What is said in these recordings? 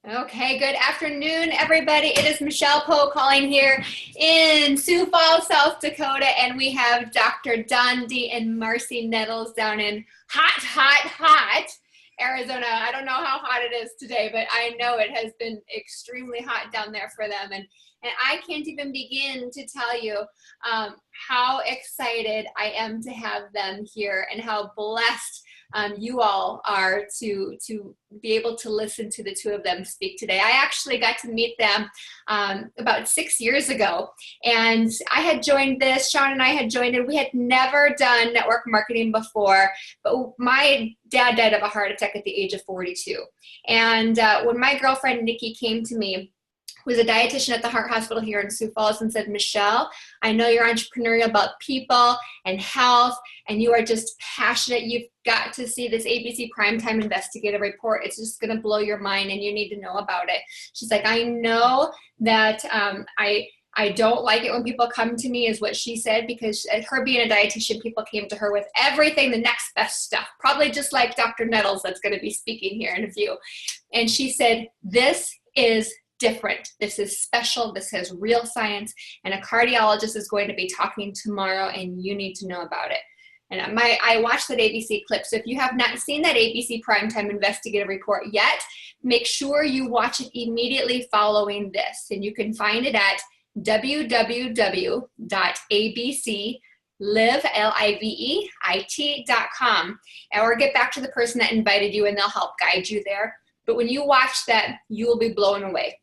Okay, good afternoon, everybody. It is Michelle Poe calling here in Sioux Falls, South Dakota, and we have Dr. Dondee and Marci Nettles down in hot Arizona. I don't know how hot it is today, but I know it has been extremely hot down there for them, and I can't even begin to tell you how excited I am to have them here and how blessed you all are to be able to listen to the two of them speak today. I actually got to meet them about 6 years ago, and I had joined this, Shawn and I had joined it. We had never done network marketing before, but my dad died of a heart attack at the age of 42. And when my girlfriend Nikki came to me, who was a dietitian at the Heart Hospital here in Sioux Falls, and said, Michelle, I know you're entrepreneurial about people and health, and you are just passionate. You've got to see this ABC Primetime Investigative Report. It's just going to blow your mind, and you need to know about it. She's like, I know that I don't like it when people come to me, is what she said, because her being a dietitian, people came to her with everything, the next best stuff, probably just like Dr. Nettles that's going to be speaking here in a few. And she said, this is different. This is special. This has real science, and a cardiologist is going to be talking tomorrow, and you need to know about it. And I watched that ABC clip. So if you have not seen that ABC Primetime Investigative Report yet, make sure you watch it immediately following this. And you can find it at www.abcliveit.com, or get back to the person that invited you, and they'll help guide you there. But when you watch that, you will be blown away.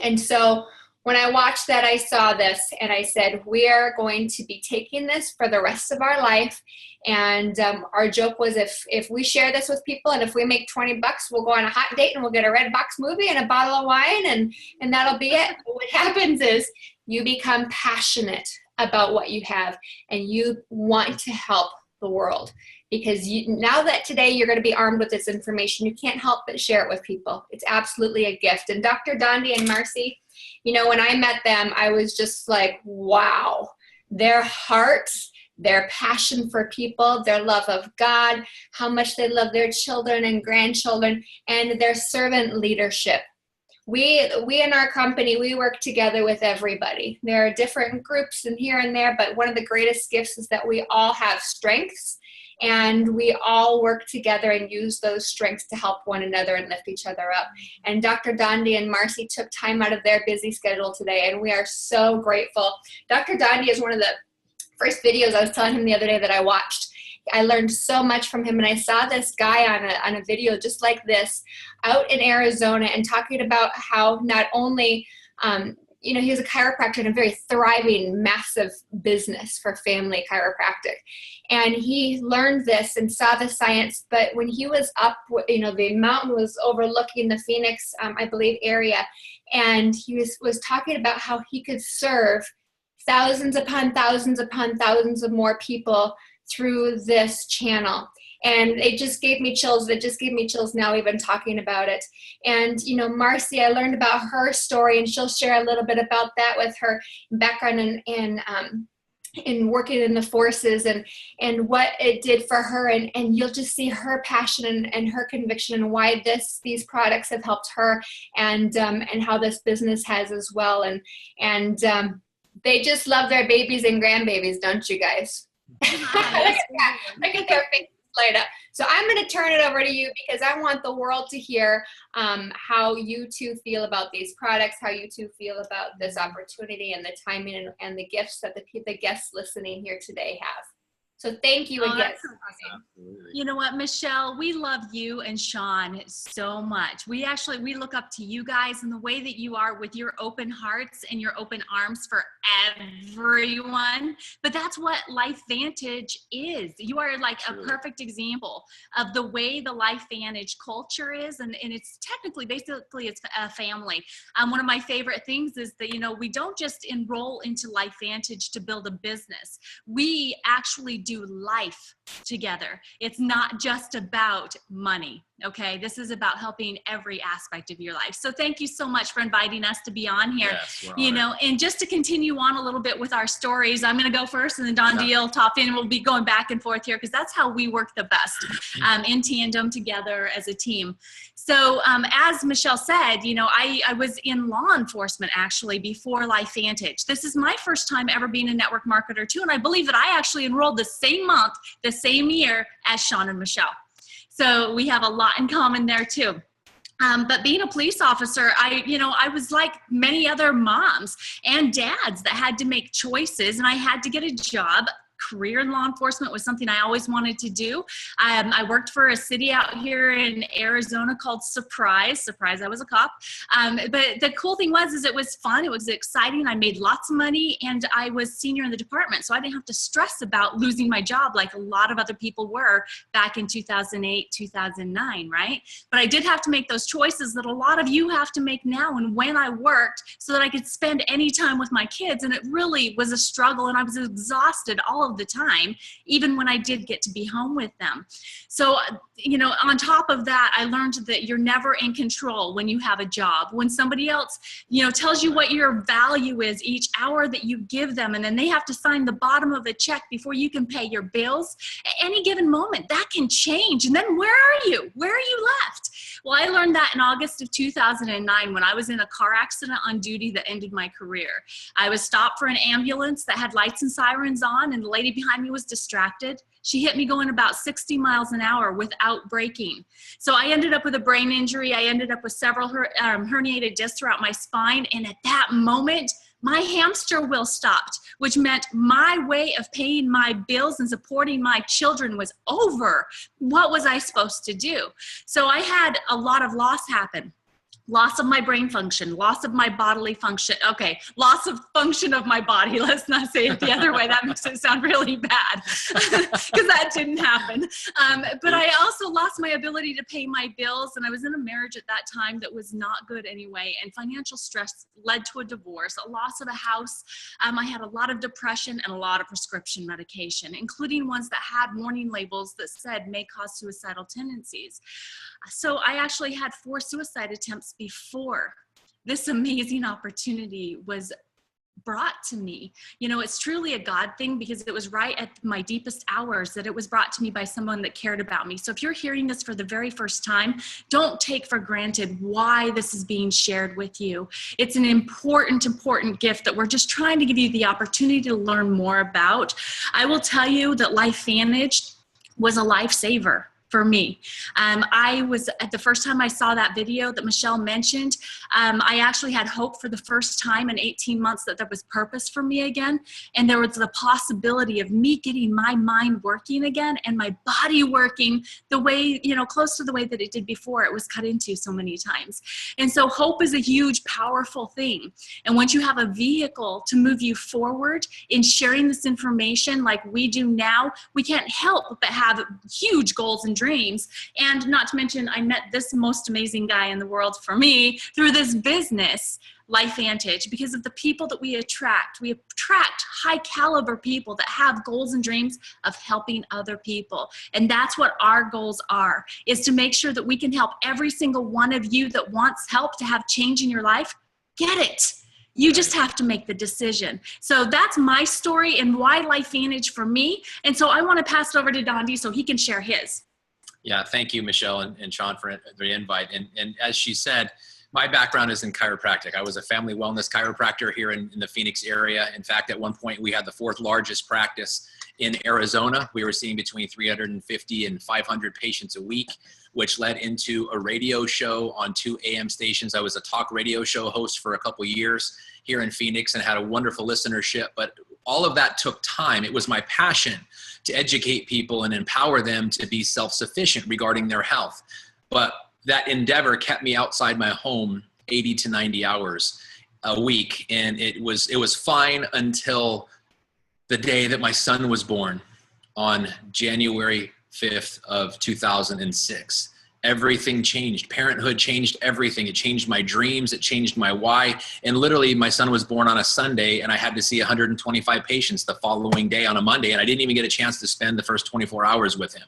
And so when I watched that, I saw this, and I said, we are going to be taking this for the rest of our life. And our joke was, if we share this with people, and if we make $20, we'll go on a hot date, and we'll get a red box movie and a bottle of wine, and that'll be it. But what happens is you become passionate about what you have, and you want to help the world. Because now that today you're going to be armed with this information, you can't help but share it with people. It's absolutely a gift. And Dr. Dondee and Marcy, you know, when I met them, I was just like, wow, their hearts, their passion for people, their love of God, how much they love their children and grandchildren, and their servant leadership. We in our company, we work together with everybody. There are different groups and here and there, but one of the greatest gifts is that we all have strengths, and we all work together and use those strengths to help one another and lift each other up. And Dr. Dondee and Marcy took time out of their busy schedule today, and we are so grateful. Dr. Dondee is one of the first videos I was telling him the other day that I watched. I learned so much from him, and I saw this guy on a video just like this out in Arizona, and talking about how not only you know, he was a chiropractor in a very thriving, massive business for family chiropractic. And he learned this and saw the science, but when he was up, you know, the mountain was overlooking the Phoenix, I believe, area, and he was talking about how he could serve thousands upon thousands upon thousands of more people through this channel. And it just gave me chills. It just gave me chills now even talking about it. And, you know, Marcy, I learned about her story, and she'll share a little bit about that with her background in working in the forces, and what it did for her. And you'll just see her passion and her conviction, and why these products have helped her, and how this business has as well. And they just love their babies and grandbabies, don't you guys? Look at their faces light up. So I'm going to turn it over to you, because I want the world to hear how you two feel about these products, how you two feel about this opportunity, and the timing and the gifts that the guests listening here today have. So thank you again. That's awesome. You know what, Michelle, we love you and Shawn so much. We look up to you guys, and the way that you are with your open hearts and your open arms for everyone. But that's what LifeVantage is. You are like a perfect example of the way the LifeVantage culture is. And it's basically it's a family. One of my favorite things is that, you know, we don't just enroll into LifeVantage to build a business. We actually do life together. It's not just about money. Okay, this is about helping every aspect of your life. So thank you so much for inviting us to be on here. Yes, we're you honored. know, and just to continue on a little bit with our stories, I'm going to go first, and then Dondee will top in. We'll be going back and forth here because that's how we work the best, in tandem together as a team. So as Michelle said, you know, I was in law enforcement actually before LifeVantage. This is my first time ever being a network marketer too, and I believe that I actually enrolled the same month, the same year as Shawn and Michelle. So we have a lot in common there too. But being a police officer, I was like many other moms and dads that had to make choices, and I had to get a job. Career in law enforcement was something I always wanted to do. I worked for a city out here in Arizona called Surprise, I was a cop. But the cool thing was it was fun. It was exciting. I made lots of money, and I was senior in the department. So I didn't have to stress about losing my job like a lot of other people were back in 2008, 2009, right? But I did have to make those choices that a lot of you have to make now and when I worked so that I could spend any time with my kids. And it really was a struggle, and I was exhausted all of the time, even when I did get to be home with them. So, you know, on top of that, I learned that you're never in control when you have a job. When somebody else, you know, tells you what your value is each hour that you give them, and then they have to sign the bottom of a check before you can pay your bills, at any given moment, that can change. And then where are you? Where are you left? Well, I learned that in August of 2009 when I was in a car accident on duty that ended my career. I was stopped for an ambulance that had lights and sirens on, and the lady behind me was distracted. She hit me going about 60 miles an hour without braking. So I ended up with a brain injury. I ended up with several herniated discs throughout my spine. And at that moment, my hamster wheel stopped, which meant my way of paying my bills and supporting my children was over. What was I supposed to do? So I had a lot of loss happen. Loss of my brain function, loss of my bodily function. Okay, loss of function of my body. Let's not say it the other way. That makes it sound really bad because that didn't happen. But I also lost my ability to pay my bills, and I was in a marriage at that time that was not good anyway, and financial stress led to a divorce, a loss of a house. I had a lot of depression and a lot of prescription medication, including ones that had warning labels that said may cause suicidal tendencies. So I actually had 4 suicide attempts before this amazing opportunity was brought to me. You know, it's truly a God thing because it was right at my deepest hours that it was brought to me by someone that cared about me. So if you're hearing this for the very first time, don't take for granted why this is being shared with you. It's an important gift that we're just trying to give you the opportunity to learn more about. I will tell you that LifeVantage was a lifesaver for me. I was, at the first time I saw that video that Michelle mentioned, I actually had hope for the first time in 18 months that there was purpose for me again. And there was the possibility of me getting my mind working again and my body working the way, you know, close to the way that it did before it was cut into so many times. And so hope is a huge, powerful thing. And once you have a vehicle to move you forward in sharing this information like we do now, we can't help but have huge goals and dreams. And not to mention, I met this most amazing guy in the world for me through this business, LifeVantage, because of the people that we attract. We attract high caliber people that have goals and dreams of helping other people. And that's what our goals are, is to make sure that we can help every single one of you that wants help to have change in your life. Get it. You just have to make the decision. So that's my story and why LifeVantage for me. And so I want to pass it over to Dondee so he can share his. Yeah, thank you, Michelle and Shawn, for the invite. And as she said, my background is in chiropractic. I was a family wellness chiropractor here in the Phoenix area. In fact, at one point, we had the 4th largest practice in Arizona. We were seeing between 350 and 500 patients a week, which led into a radio show on 2 AM stations. I was a talk radio show host for a couple years here in Phoenix and had a wonderful listenership. But all of that took time. It was my passion to educate people and empower them to be self-sufficient regarding their health. But that endeavor kept me outside my home 80 to 90 hours a week. And it was fine until the day that my son was born on January 5th of 2006. Everything changed. Parenthood changed everything. It changed my dreams. It changed my why. And literally my son was born on a Sunday and I had to see 125 patients the following day on a Monday. And I didn't even get a chance to spend the first 24 hours with him.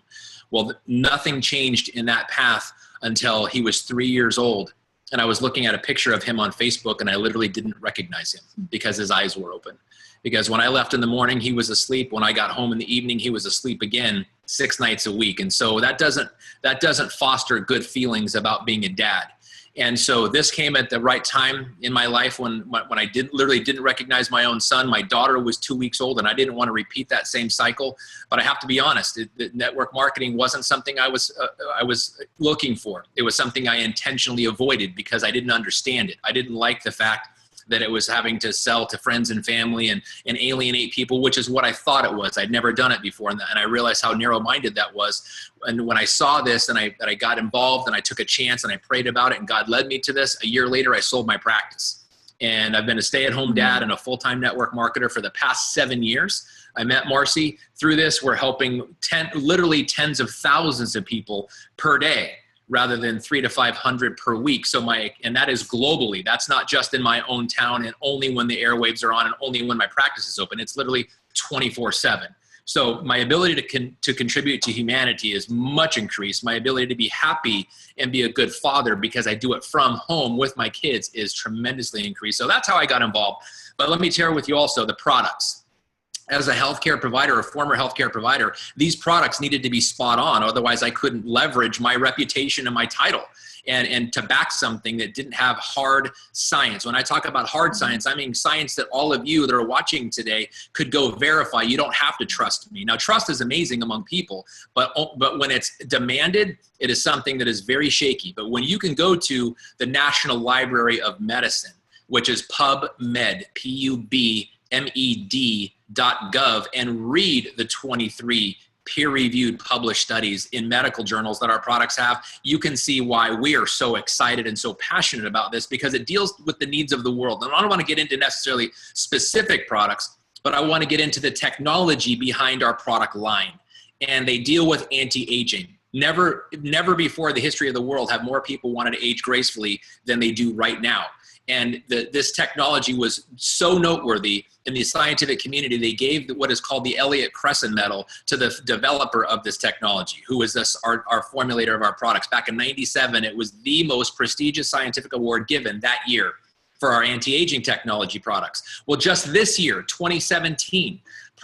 Well, nothing changed in that path until he was 3 years old. And I was looking at a picture of him on Facebook, and I literally didn't recognize him because his eyes were open. Because when I left in the morning, he was asleep. When I got home in the evening, he was asleep again 6 nights a week. And so that doesn't foster good feelings about being a dad. And so this came at the right time in my life when I literally didn't recognize my own son. My daughter was 2 weeks old, and I didn't want to repeat that same cycle. But I have to be honest, network marketing wasn't something I was looking for. It was something I intentionally avoided because I didn't understand it. I didn't like the fact that it was having to sell to friends and family and alienate people, which is what I thought it was. I'd never done it before. And I realized how narrow-minded that was. And when I saw this and I got involved and I took a chance and I prayed about it and God led me to this, a year later, I sold my practice. And I've been a stay-at-home dad and a full-time network marketer for the past 7 years. I met Marcy. Through this, we're helping literally tens of thousands of people per day, rather than 300 to 500 per week. And that is globally. That's not just in my own town and only when the airwaves are on and only when my practice is open. It's literally 24/7. So my ability to contribute to humanity is much increased. My ability to be happy and be a good father because I do it from home with my kids is tremendously increased. So that's how I got involved. But let me share with you also the products. As a healthcare provider, a former healthcare provider, these products needed to be spot on. Otherwise, I couldn't leverage my reputation and my title and to back something that didn't have hard science. When I talk about hard science, I mean science that all of you that are watching today could go verify. You don't have to trust me. Now, trust is amazing among people, but when it's demanded, it is something that is very shaky. But when you can go to the National Library of Medicine, which is PubMed, PubMed.gov, and read the 23 peer-reviewed published studies in medical journals that our products have, you can see why we are so excited and so passionate about this, because it deals with the needs of the world. And I don't want to get into necessarily specific products, but I want to get into the technology behind our product line. And they deal with anti-aging. Never before in the history of the world have more people wanted to age gracefully than they do right now. And this technology was so noteworthy in the scientific community, they gave what is called the Elliott Crescent Medal to the developer of this technology, who is our formulator of our products. Back in '97, it was the most prestigious scientific award given that year for our anti-aging technology products. Well, just this year, 2017,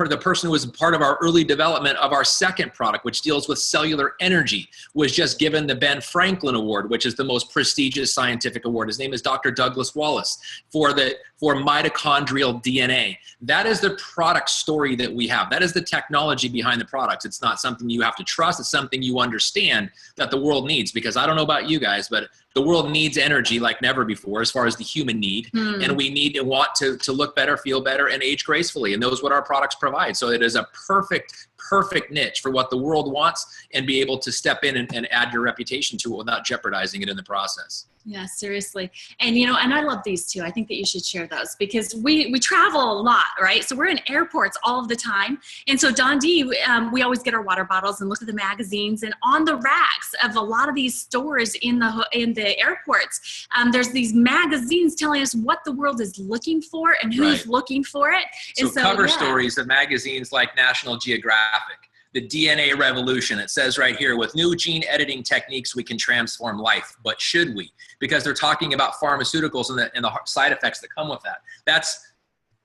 the person who was part of our early development of our second product, which deals with cellular energy, was just given the Ben Franklin Award, which is the most prestigious scientific award. His name is Dr. Douglas Wallace for mitochondrial DNA. That is the product story that we have. That is the technology behind the products. It's not something you have to trust. It's something you understand that the world needs, because I don't know about you guys, but the world needs energy like never before as far as the human need. And we need and want to look better, feel better, and age gracefully. And those are what our products provide. So it is a perfect niche for what the world wants, and be able to step in and add your reputation to it without jeopardizing it in the process. Yeah, seriously. And, and I love these too. I think that you should share those, because we travel a lot, right? So we're in airports all of the time. And so Dundee, we always get our water bottles and look at the magazines, and on the racks of a lot of these stores in the airports, there's these magazines telling us what the world is looking for and who's looking for it. So cover stories of magazines like National Geographic, the DNA revolution. It says right here, with new gene editing techniques, we can transform life. But should we? Because they're talking about pharmaceuticals and the side effects that come with that. That's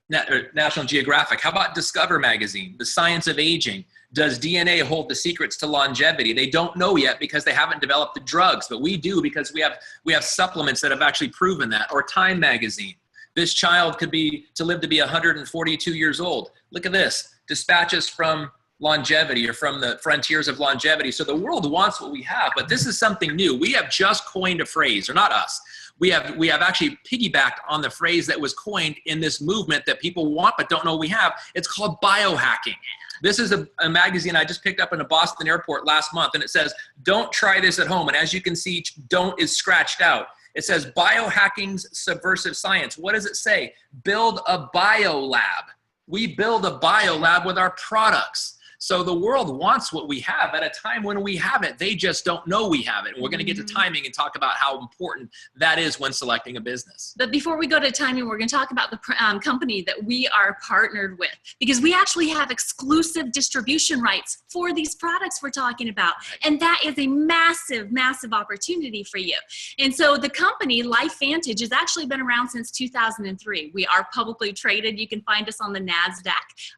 National Geographic. How about Discover magazine, the Science of Aging? Does DNA hold the secrets to longevity? They don't know yet because they haven't developed the drugs, but we do, because we have supplements that have actually proven that. Or Time magazine. This child could live to be 142 years old. Look at this. Dispatches from longevity, or from the frontiers of longevity. So the world wants what we have, but this is something new. We have just coined a phrase, or not us. We have actually piggybacked on the phrase that was coined in this movement that people want but don't know we have. It's called biohacking. This is a magazine I just picked up in a Boston airport last month, and it says, don't try this at home. And as you can see, don't is scratched out. It says biohacking's subversive science. What does it say? Build a bio lab. We build a bio lab with our products. So the world wants what we have at a time when we have it. They just don't know we have it. And we're going to get to timing and talk about how important that is when selecting a business. But before we go to timing, we're going to talk about the company that we are partnered with, because we actually have exclusive distribution rights for these products we're talking about. And that is a massive, massive opportunity for you. And so the company, LifeVantage, has actually been around since 2003. We are publicly traded. You can find us on the NASDAQ.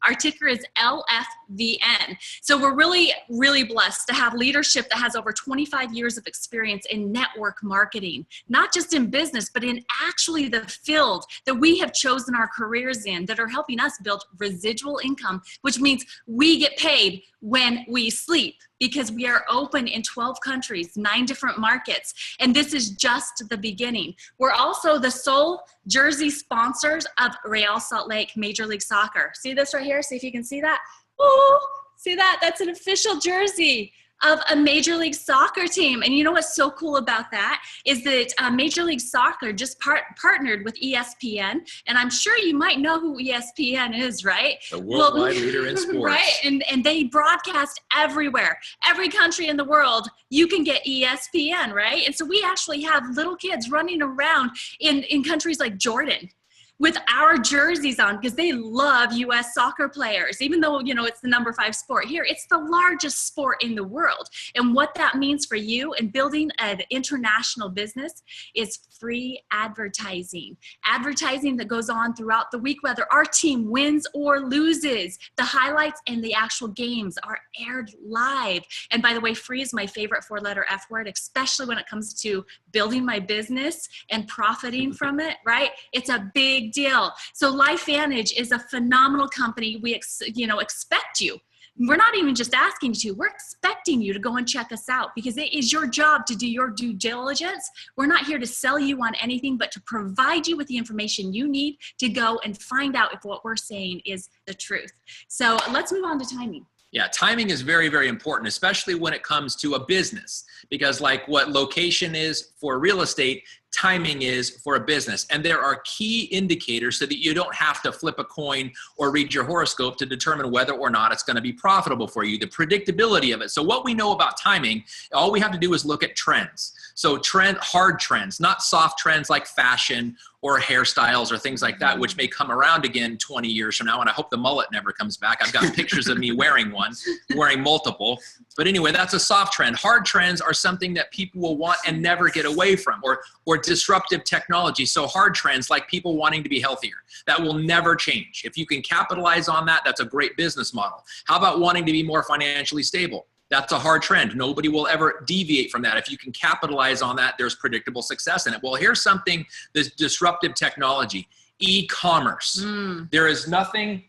Our ticker is LFVN. So we're really, really blessed to have leadership that has over 25 years of experience in network marketing, not just in business, but in actually the field that we have chosen our careers in, that are helping us build residual income, which means we get paid when we sleep, because we are open in 12 countries, 9 different markets. And this is just the beginning. We're also the sole jersey sponsors of Real Salt Lake Major League Soccer. See this right here? See if you can see that. Oh, see that? That's an official jersey of a Major League Soccer team. And you know what's so cool about that is that Major League Soccer just partnered with ESPN. And I'm sure you might know who ESPN is, right? The worldwide leader in sports. Right, and they broadcast everywhere. Every country in the world, you can get ESPN, right? And so we actually have little kids running around in countries like Jordan with our jerseys on, because they love U.S. soccer players. Even though, you know, it's the number 5 sport here, it's the largest sport in the world. And what that means for you in building an international business is free advertising. Advertising that goes on throughout the week, whether our team wins or loses. The highlights and the actual games are aired live. And by the way, free is my favorite 4-letter F word, especially when it comes to building my business and profiting from it, right? It's a big deal. So LifeVantage is a phenomenal company. We expect you. We're not even just asking you to, we're expecting you to go and check us out, because it is your job to do your due diligence. We're not here to sell you on anything, but to provide you with the information you need to go and find out if what we're saying is the truth. So let's move on to timing. Yeah, timing is very, very important, especially when it comes to a business, because like what location is for real estate, timing is for a business. And there are key indicators so that you don't have to flip a coin or read your horoscope to determine whether or not it's going to be profitable for you, the predictability of it. So what we know about timing, all we have to do is look at trends. So hard trends, not soft trends like fashion or hairstyles or things like that, which may come around again 20 years from now. And I hope the mullet never comes back. I've got pictures of me wearing one, wearing multiple. But anyway, that's a soft trend. Hard trends are something that people will want and never get away from, or disruptive technology. So hard trends like people wanting to be healthier, that will never change. If you can capitalize on that, that's a great business model. How about wanting to be more financially stable? That's a hard trend. Nobody will ever deviate from that. If you can capitalize on that, there's predictable success in it. Well, here's something, this disruptive technology, e-commerce. There is nothing,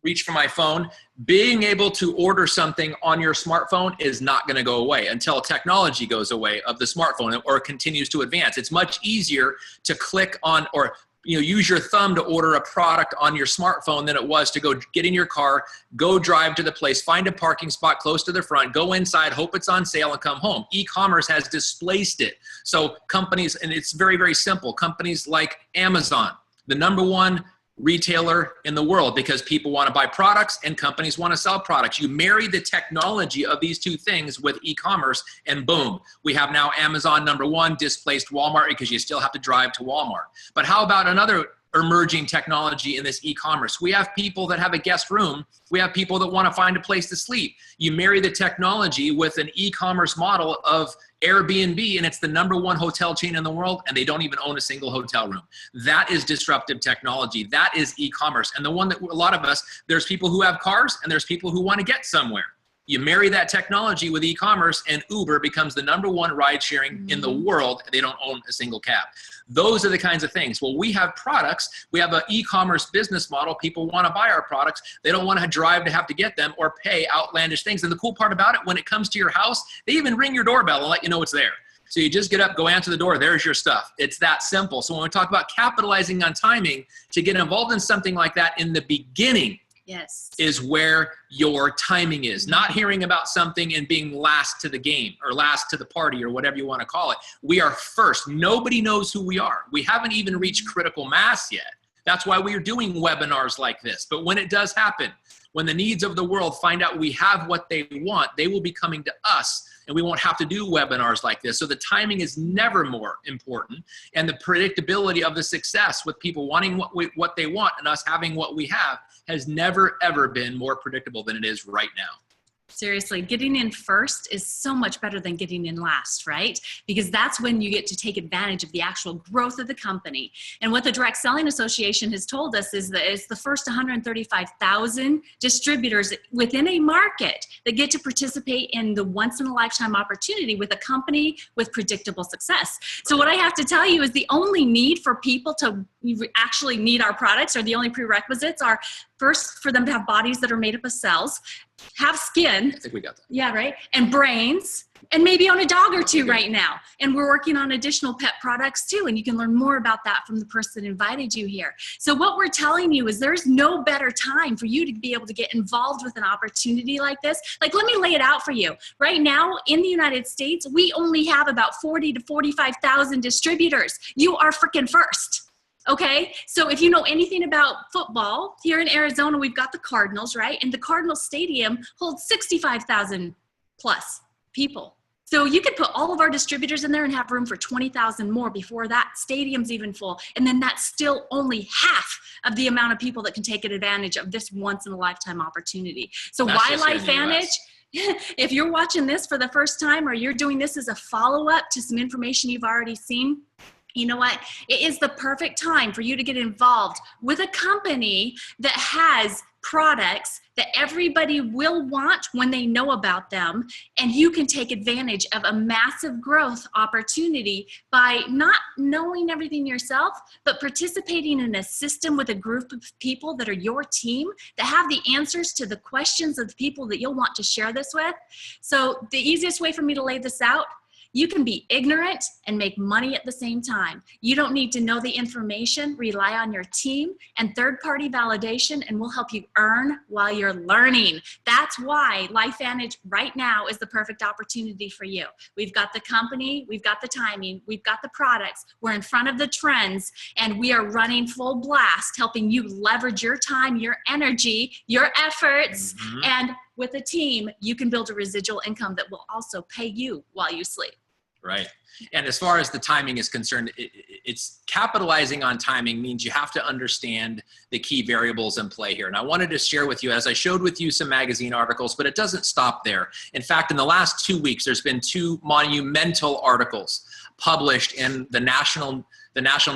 reach for my phone, being able to order something on your smartphone is not going to go away until technology goes away of the smartphone or continues to advance. It's much easier to click on or use your thumb to order a product on your smartphone than it was to go get in your car, go drive to the place, find a parking spot close to the front, go inside, hope it's on sale, and come home. E-commerce has displaced it. So companies, and it's very, very simple, companies like Amazon, the #1 retailer in the world, because people want to buy products and companies want to sell products. You marry the technology of these two things with e-commerce and boom, we have now Amazon #1 displaced Walmart, because you still have to drive to Walmart. But how about another emerging technology in this e-commerce? We have people that have a guest room. We have people that want to find a place to sleep. You marry the technology with an e-commerce model of Airbnb, and it's the #1 hotel chain in the world, and they don't even own a single hotel room. That is disruptive technology. That is e-commerce. And the one that a lot of us, there's people who have cars and there's people who want to get somewhere. You marry that technology with e-commerce and Uber becomes the #1 ride sharing in the world. They don't own a single cab. Those are the kinds of things. Well, we have products. We have an e-commerce business model. People want to buy our products. They don't want to drive to have to get them or pay outlandish things. And the cool part about it, when it comes to your house, they even ring your doorbell and let you know it's there. So you just get up, go answer the door, there's your stuff. It's that simple. So when we talk about capitalizing on timing, to get involved in something like that in the beginning, yes, is where your timing is. Not hearing about something and being last to the game or last to the party or whatever you want to call it. We are first. Nobody knows who we are. We haven't even reached critical mass yet. That's why we are doing webinars like this. But when it does happen, When the needs of the world find out we have what they want, they will be coming to us, and we won't have to do webinars like this. So the timing is never more important, and the predictability of the success with people wanting what they want and us having what we have has never, ever been more predictable than it is right now. Seriously, getting in first is so much better than getting in last, right? Because that's when you get to take advantage of the actual growth of the company. And what the Direct Selling Association has told us is that it's the first 135,000 distributors within a market that get to participate in the once-in-a-lifetime opportunity with a company with predictable success. So what I have to tell you is the only need for people to actually need our products, or the only prerequisites are, first, for them to have bodies that are made up of cells, have skin. I think we got that. Yeah, right. And brains, and maybe own a dog or two right now. And we're working on additional pet products too. And you can learn more about that from the person that invited you here. So what we're telling you is there's no better time for you to be able to get involved with an opportunity like this. Like, let me lay it out for you. Right now in the United States, we only have about 40 to 45,000 distributors. You are freaking first. Okay, so if you know anything about football, here in Arizona, we've got the Cardinals, right? And the Cardinals Stadium holds 65,000 plus people. So you could put all of our distributors in there and have room for 20,000 more before that stadium's even full. And then that's still only half of the amount of people that can take advantage of this once-in-a-lifetime opportunity. So why LifeVantage? If you're watching this for the first time, or you're doing this as a follow-up to some information you've already seen, you know what? It is the perfect time for you to get involved with a company that has products that everybody will want when they know about them, and you can take advantage of a massive growth opportunity by not knowing everything yourself, but participating in a system with a group of people that are your team, that have the answers to the questions of the people that you'll want to share this with. So the easiest way for me to lay this out: you can be ignorant and make money at the same time. You don't need to know the information. Rely on your team and third-party validation, and we'll help you earn while you're learning. That's why LifeVantage right now is the perfect opportunity for you. We've got the company, we've got the timing, we've got the products, we're in front of the trends, and we are running full blast, helping you leverage your time, your energy, your efforts, and with a team, you can build a residual income that will also pay you while you sleep. Right. And as far as the timing is concerned, it's capitalizing on timing means you have to understand the key variables in play here. And I wanted to share with you, as I showed with you, some magazine articles, but it doesn't stop there. In fact, in the last 2 weeks, there's been 2 monumental articles published in the national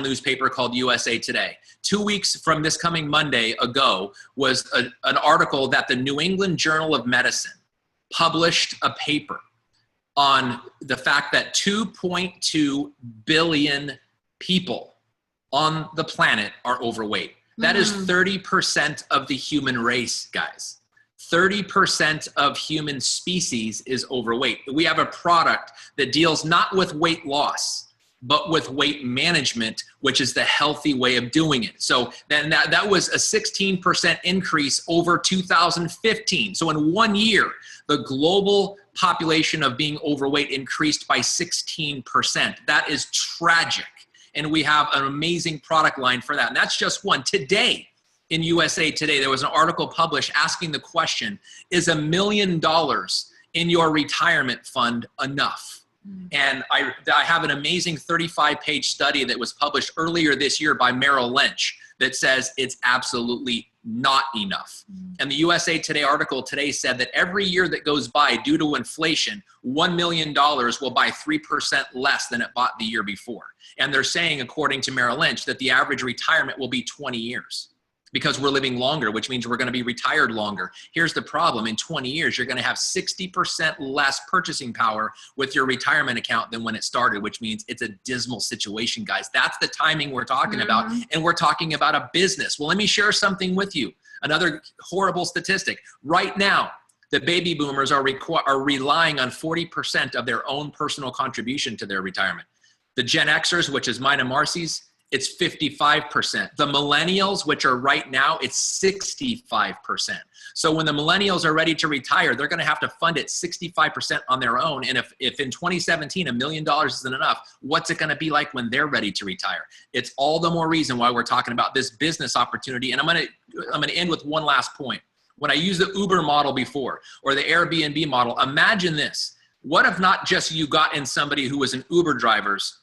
newspaper called USA Today. 2 weeks from this coming Monday ago was an article that the New England Journal of Medicine published a paper on the fact that 2.2 billion people on the planet are overweight. That is 30% of the human race, guys. 30% of human species is overweight. We have a product that deals not with weight loss, but with weight management, which is the healthy way of doing it. So then that was a 16% increase over 2015. So in 1 year, the global population of being overweight increased by 16%. That is tragic. And we have an amazing product line for that. And that's just one. Today, in USA Today, there was an article published asking the question, is $1 million in your retirement fund enough? And I have an amazing 35-page study that was published earlier this year by Merrill Lynch that says it's absolutely not enough. And the USA Today article today said that every year that goes by due to inflation, $1 million will buy 3% less than it bought the year before. And they're saying, according to Merrill Lynch, that the average retirement will be 20 years. Because we're living longer, which means we're going to be retired longer. Here's the problem. In 20 years, you're going to have 60% less purchasing power with your retirement account than when it started, which means it's a dismal situation, guys. That's the timing we're talking about. And we're talking about a business. Well, let me share something with you. Another horrible statistic. Right now, the baby boomers are relying on 40% of their own personal contribution to their retirement. The Gen Xers, which is mine and Marcy's, it's 55%. The millennials, which are right now, it's 65%. So when the millennials are ready to retire, they're going to have to fund it 65% on their own. And if in 2017, $1 million isn't enough, what's it going to be like when they're ready to retire? It's all the more reason why we're talking about this business opportunity. And I'm going to end with one last point. When I used the Uber model before, or the Airbnb model, imagine this. What if not just you got in somebody who was an Uber driver's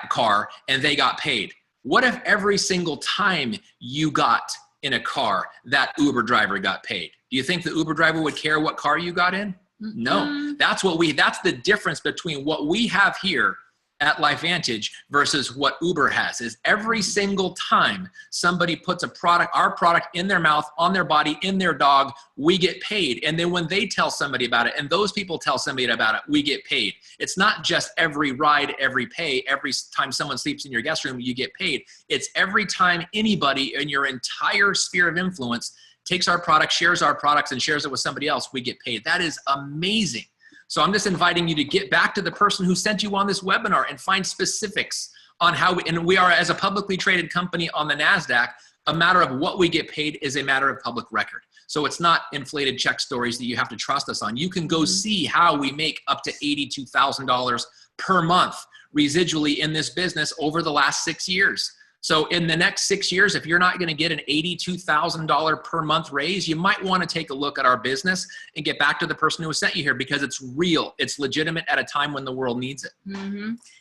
car and they got paid? What if every single time you got in a car, that Uber driver got paid? Do you think the Uber driver would care what car you got in? No. That's the difference between what we have here at LifeVantage versus what Uber has. Is every single time somebody puts our product in their mouth, on their body, in their dog, we get paid. And then when they tell somebody about it and those people tell somebody about it, we get paid. It's not just every ride, every pay, every time someone sleeps in your guest room, you get paid. It's every time anybody in your entire sphere of influence takes our product, shares our products, and shares it with somebody else, we get paid. That is amazing. So I'm just inviting you to get back to the person who sent you on this webinar and find specifics on how and we are, as a publicly traded company on the NASDAQ, a matter of what we get paid is a matter of public record. So it's not inflated check stories that you have to trust us on. You can go see how we make up to $82,000 per month residually in this business over the last 6 years. So in the next 6 years, if you're not going to get an $82,000 per month raise, you might want to take a look at our business and get back to the person who sent you here, because it's real. It's legitimate at a time when the world needs it.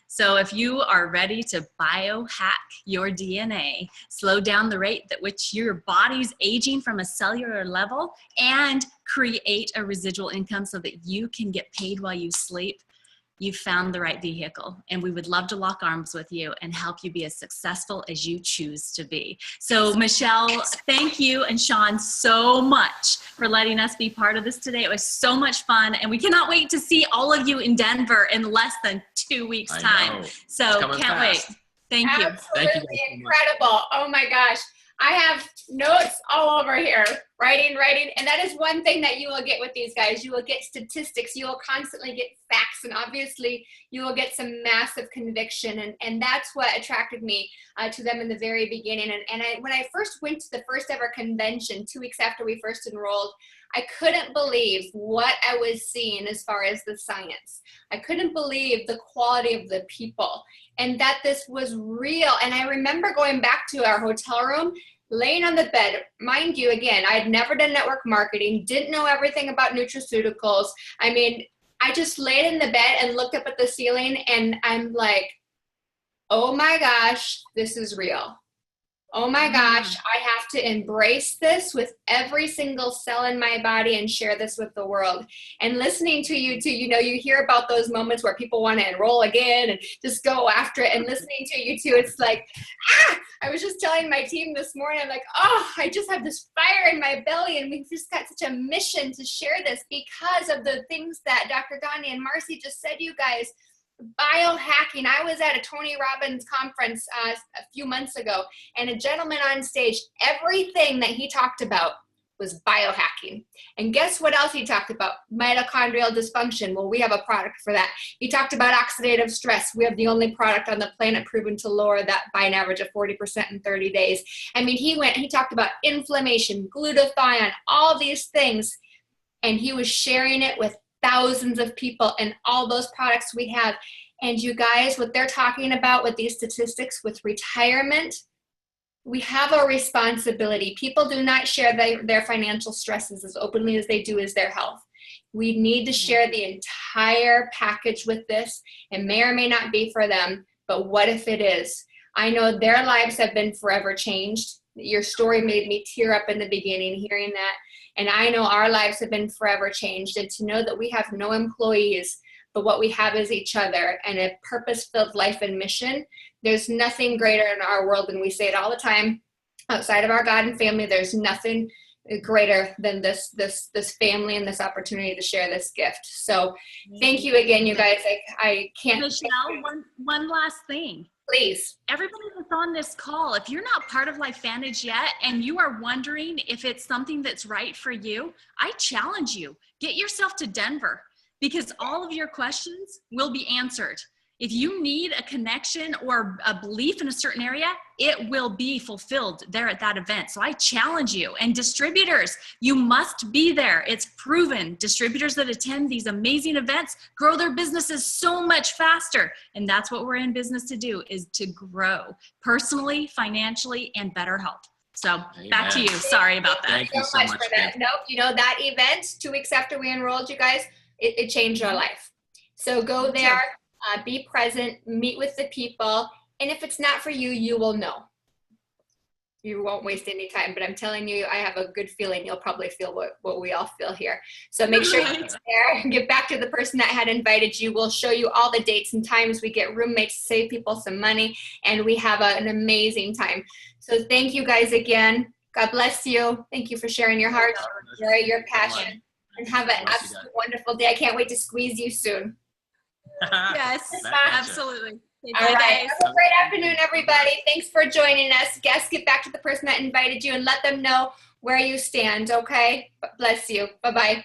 So if you are ready to biohack your DNA, slow down the rate at which your body's aging from a cellular level, and create a residual income so that you can get paid while you sleep, you've found the right vehicle, and we would love to lock arms with you and help you be as successful as you choose to be. So Michelle, thank you and Shawn so much for letting us be part of this today. It was so much fun, and we cannot wait to see all of you in Denver in less than 2 weeks time. So can't wait. Thank you. Absolutely incredible. Oh my gosh. I have notes all over here, writing, and that is one thing that you will get with these guys. You will get statistics, you will constantly get facts, and obviously you will get some massive conviction, and that's what attracted me to them in the very beginning. And when I first went to the first ever convention 2 weeks after we first enrolled, I couldn't believe what I was seeing as far as the science. I couldn't believe the quality of the people and that this was real. And I remember going back to our hotel room, laying on the bed. Mind you, again, I had never done network marketing, didn't know everything about nutraceuticals. I mean, I just laid in the bed and looked up at the ceiling, and I'm like, oh my gosh, this is real. Oh my gosh, I have to embrace this with every single cell in my body and share this with the world. And listening to you too, you know, you hear about those moments where people want to enroll again and just go after it. And listening to you too, it's like, I was just telling my team this morning, I'm like, oh, I just have this fire in my belly, and we've just got such a mission to share this because of the things that Dr. Dondee and Marcy just said, you guys. Biohacking. I was at a Tony Robbins conference a few months ago, and a gentleman on stage, everything that he talked about was biohacking. And guess what else he talked about? Mitochondrial dysfunction. Well, we have a product for that. He talked about oxidative stress. We have the only product on the planet proven to lower that by an average of 40% in 30 days. I mean, he talked about inflammation, glutathione, all these things, and he was sharing it with thousands of people and all those products we have. And you guys, what they're talking about with these statistics with retirement, we have a responsibility. People do not share their financial stresses as openly as they do as their health. We need to share the entire package with this. It may or may not be for them, but what if it is? I know their lives have been forever changed. Your story made me tear up in the beginning hearing that. And I know our lives have been forever changed. And to know that we have no employees, but what we have is each other and a purpose-filled life and mission. There's nothing greater in our world, and we say it all the time, outside of our God and family, there's nothing greater than this family and this opportunity to share this gift. So thank you again, you guys. I can't. Michelle, one last thing. Please. Everybody that's on this call, if you're not part of LifeVantage yet and you are wondering if it's something that's right for you, I challenge you, get yourself to Denver, because all of your questions will be answered. If you need a connection or a belief in a certain area, it will be fulfilled there at that event. So I challenge you. And distributors, you must be there. It's proven. Distributors that attend these amazing events grow their businesses so much faster. And that's what we're in business to do, is to grow personally, financially, and better health. So back to you. Sorry about that. Thank you so much for that. Kim. Nope. You know, that event 2 weeks after we enrolled you guys, it changed our life. So go there, be present, meet with the people. And if it's not for you, you will know. You won't waste any time, but I'm telling you, I have a good feeling you'll probably feel what we all feel here. So make sure you get there, get back to the person that had invited you. We'll show you all the dates and times. We get roommates to save people some money, and we have an amazing time. So thank you guys again. God bless you. Thank you for sharing your heart, your passion, and have an absolutely wonderful day. I can't wait to squeeze you soon. Yes, absolutely. All right. Have a great afternoon, everybody. Thanks for joining us. Guests, get back to the person that invited you and let them know where you stand, okay? Bless you. Bye-bye. Bye.